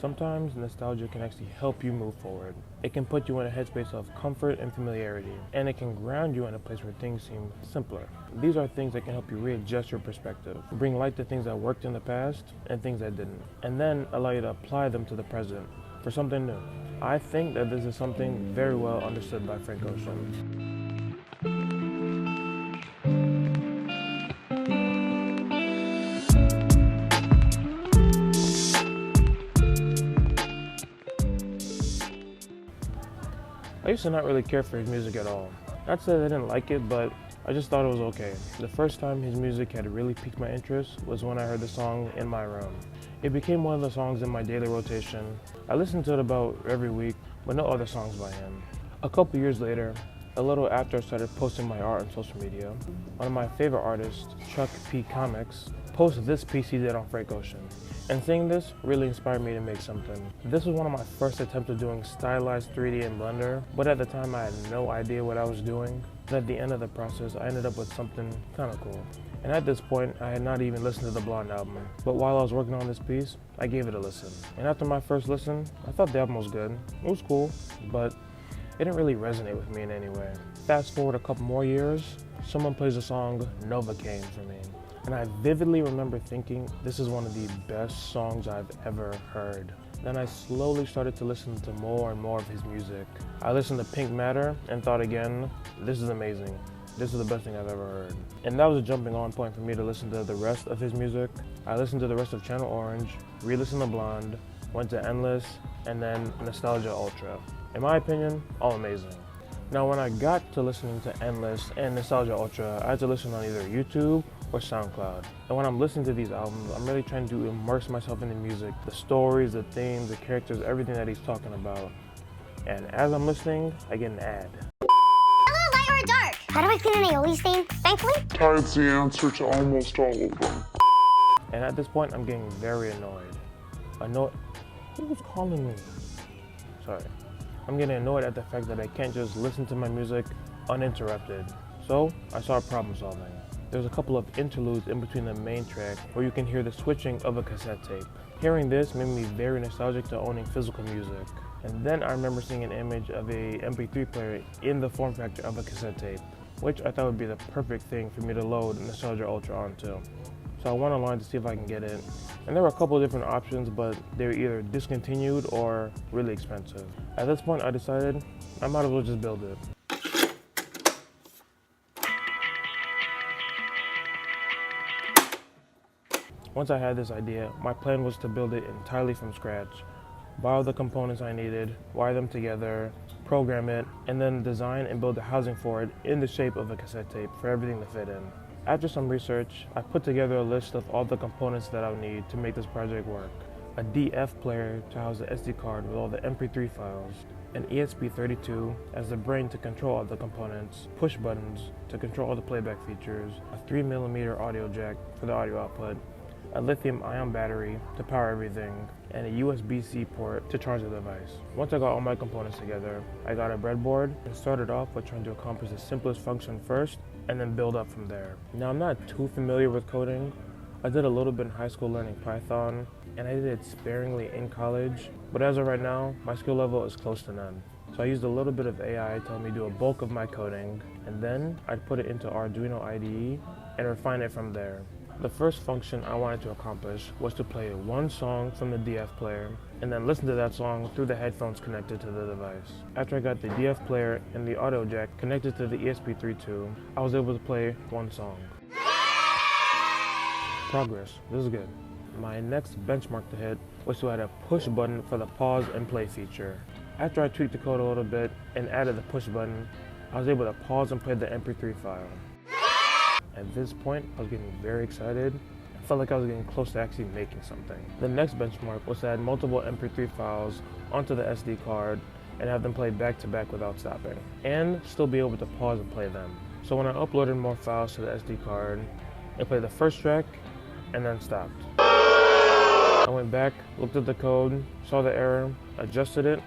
Sometimes nostalgia can actually help you move forward. It can put you in a headspace of comfort and familiarity, and it can ground you in a place where things seem simpler. These are things that can help you readjust your perspective, bring light to things that worked in the past and things that didn't, and then allow you to apply them to the present for something new. I think that this is something very well understood by Frank Ocean. I used to not really care for his music at all. Not to say that I didn't like it, but I just thought it was okay. The first time his music had really piqued my interest was when I heard the song In My Room. It became one of the songs in my daily rotation. I listened to it about every week, but no other songs by him. A couple years later, a little after I started posting my art on social media, one of my favorite artists, Chuck P. Comics, posted this piece he did on Frank Ocean. And seeing this really inspired me to make something. This was one of my first attempts at doing stylized 3D in Blender, but at the time I had no idea what I was doing. And at the end of the process, I ended up with something kind of cool. And at this point, I had not even listened to the Blonde album. But while I was working on this piece, I gave it a listen. And after my first listen, I thought the album was good. It was cool, but it didn't really resonate with me in any way. Fast forward a couple more years, someone plays the song Novocaine for me. And I vividly remember thinking, this is one of the best songs I've ever heard. Then I slowly started to listen to more and more of his music. I listened to Pink Matter and thought again, this is amazing. This is the best thing I've ever heard. And that was a jumping on point for me to listen to the rest of his music. I listened to the rest of Channel Orange, re-listened to Blonde, went to Endless, and then Nostalgia Ultra. In my opinion, all amazing. Now when I got to listening to Endless and Nostalgia Ultra, I had to listen on either YouTube or SoundCloud. And when I'm listening to these albums, I'm really trying to immerse myself in the music, the stories, the themes, the characters, everything that he's talking about. And as I'm listening, I get an ad. A little light or dark? How do I clean an aioli stain? Thankfully, Tide's the answer to almost all of them. And at this point, I'm getting very annoyed. Who's calling me? Sorry. I'm getting annoyed at the fact that I can't just listen to my music uninterrupted. So I started problem solving. There's a couple of interludes in between the main track where you can hear the switching of a cassette tape. Hearing this made me very nostalgic to owning physical music. And then I remember seeing an image of a MP3 player in the form factor of a cassette tape, which I thought would be the perfect thing for me to load Nostalgia Ultra onto. So I went online to see if I can get it. And there were a couple of different options, but they were either discontinued or really expensive. At this point, I decided I might as well just build it. Once I had this idea, my plan was to build it entirely from scratch. Buy all the components I needed, wire them together, program it, and then design and build the housing for it in the shape of a cassette tape for everything to fit in. After some research, I put together a list of all the components that I'll need to make this project work. A DF player to house the SD card with all the MP3 files, an ESP32 as the brain to control all the components, push buttons to control all the playback features, a 3mm audio jack for the audio output, a lithium-ion battery to power everything, and a USBC port to charge the device. Once I got all my components together, I got a breadboard and started off with trying to accomplish the simplest function first and then build up from there. Now I'm not too familiar with coding. I did a little bit in high school learning Python, and I did it sparingly in college, but as of right now, my skill level is close to none. So I used a little bit of AI to help me do a bulk of my coding, and then I'd put it into Arduino IDE and refine it from there. The first function I wanted to accomplish was to play one song from the DF player and then listen to that song through the headphones connected to the device. After I got the DF player and the audio jack connected to the ESP32, I was able to play one song. Progress, this is good. My next benchmark to hit was to add a push button for the pause and play feature. After I tweaked the code a little bit and added the push button, I was able to pause and play the MP3 file. At this point, I was getting very excited. I felt like I was getting close to actually making something. The next benchmark was to add multiple MP3 files onto the SD card and have them play back to back without stopping, and still be able to pause and play them. So when I uploaded more files to the SD card, it played the first track and then stopped. I went back, looked at the code, saw the error, adjusted it,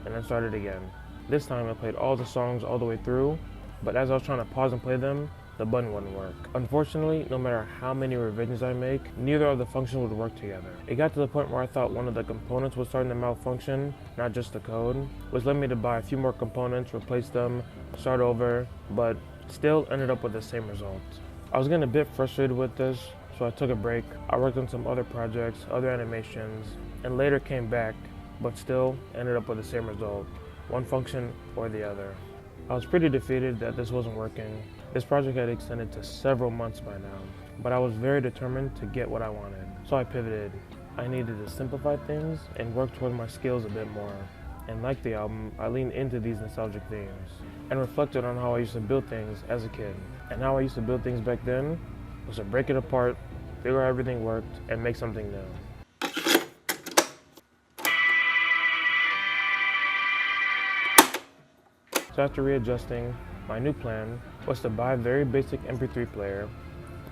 and then started again. This time I played all the songs all the way through, but as I was trying to pause and play them, the button wouldn't work. Unfortunately, no matter how many revisions I make, neither of the functions would work together. It got to the point where I thought one of the components was starting to malfunction, not just the code, which led me to buy a few more components, replace them, start over, but still ended up with the same result. I was getting a bit frustrated with this, so I took a break. I worked on some other projects, other animations, and later came back, but still ended up with the same result, one function or the other. I was pretty defeated that this wasn't working. This project had extended to several months by now, but I was very determined to get what I wanted. So I pivoted. I needed to simplify things and work toward my skills a bit more. And like the album, I leaned into these nostalgic themes and reflected on how I used to build things as a kid. And how I used to build things back then was to break it apart, figure out how everything worked, and make something new. So after readjusting, my new plan was to buy a very basic MP3 player,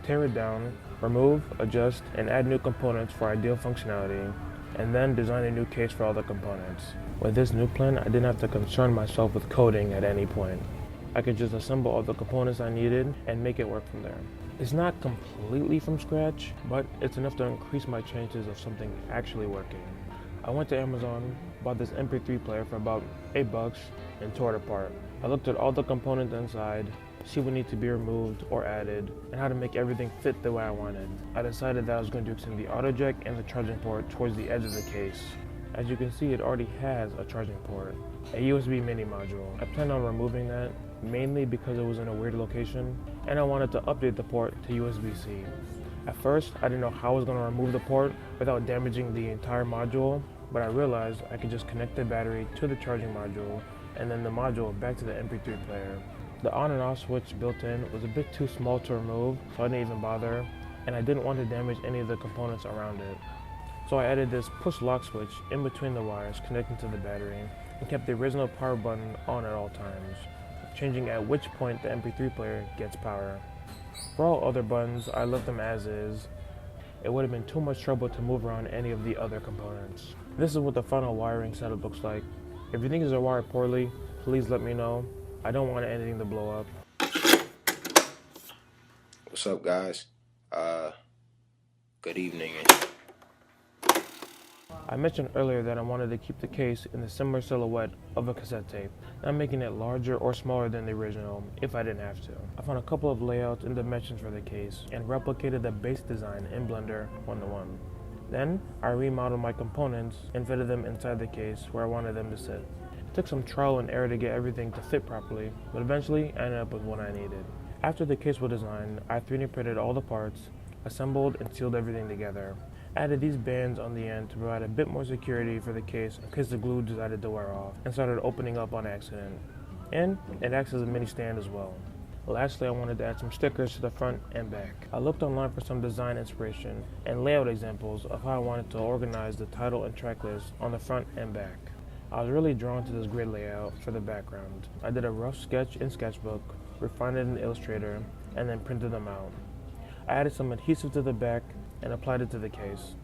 tear it down, remove, adjust, and add new components for ideal functionality, and then design a new case for all the components. With this new plan, I didn't have to concern myself with coding at any point. I could just assemble all the components I needed and make it work from there. It's not completely from scratch, but it's enough to increase my chances of something actually working. I went to Amazon, bought this MP3 player for about $8 and tore it apart. I looked at all the components inside, see what needed to be removed or added, and how to make everything fit the way I wanted. I decided that I was going to extend the auto jack and the charging port towards the edge of the case. As you can see, it already has a charging port, a USB mini module. I planned on removing that, mainly because it was in a weird location, and I wanted to update the port to USB-C. At first, I didn't know how I was going to remove the port without damaging the entire module, but I realized I could just connect the battery to the charging module and then the module back to the MP3 player. The on and off switch built in was a bit too small to remove, so I didn't even bother, and I didn't want to damage any of the components around it. So I added this push lock switch in between the wires connecting to the battery and kept the original power button on at all times, changing at which point the MP3 player gets power. For all other buttons, I left them as is. It would have been too much trouble to move around any of the other components. This is what the final wiring setup looks like. If you think these are wired poorly, please let me know. I don't want anything to blow up. What's up, guys? Good evening. I mentioned earlier that I wanted to keep the case in the similar silhouette of a cassette tape, not making it larger or smaller than the original if I didn't have to. I found a couple of layouts and dimensions for the case and replicated the base design in Blender 1:1. Then I remodeled my components and fitted them inside the case where I wanted them to sit. It took some trial and error to get everything to fit properly, but eventually I ended up with what I needed. After the case was designed, I 3D printed all the parts, assembled and sealed everything together. Added these bands on the end to provide a bit more security for the case in case the glue decided to wear off, and started opening up on accident. And it acts as a mini stand as well. Lastly, I wanted to add some stickers to the front and back. I looked online for some design inspiration and layout examples of how I wanted to organize the title and track list on the front and back. I was really drawn to this grid layout for the background. I did a rough sketch in Sketchbook, refined it in Illustrator, and then printed them out. I added some adhesive to the back and applied it to the case.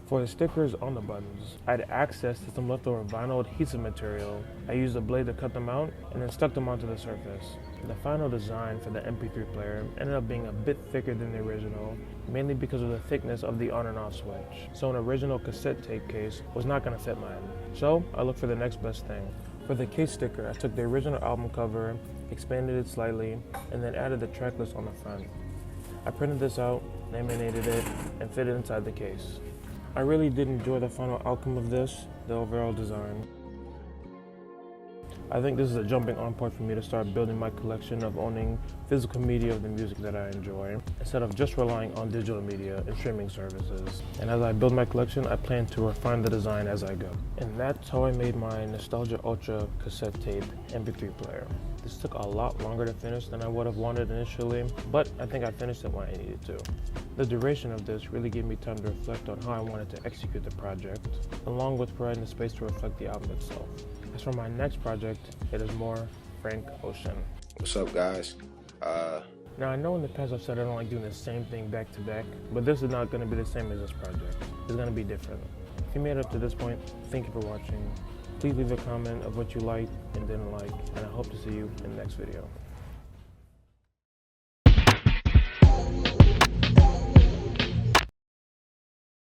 For the stickers on the buttons, I had access to some leftover vinyl adhesive material. I used a blade to cut them out and then stuck them onto the surface. The final design for the MP3 player ended up being a bit thicker than the original, mainly because of the thickness of the on and off switch. So an original cassette tape case was not going to fit mine. So I looked for the next best thing. For the case sticker, I took the original album cover, expanded it slightly, and then added the track list on the front. I printed this out, laminated it, and fit it inside the case. I really did enjoy the final outcome of this, the overall design. I think this is a jumping on point for me to start building my collection of owning physical media of the music that I enjoy, instead of just relying on digital media and streaming services. And as I build my collection, I plan to refine the design as I go. And that's how I made my Nostalgia Ultra cassette tape MP3 player. This took a lot longer to finish than I would have wanted initially, but I think I finished it when I needed to. The duration of this really gave me time to reflect on how I wanted to execute the project, along with providing the space to reflect the album itself. As for my next project, it is more Frank Ocean. What's up, guys? Now, I know in the past I've said I don't like doing the same thing back to back, but this is not going to be the same as this project. It's going to be different. If you made it up to this point, thank you for watching. Please leave a comment of what you liked and didn't like, and I hope to see you in the next video.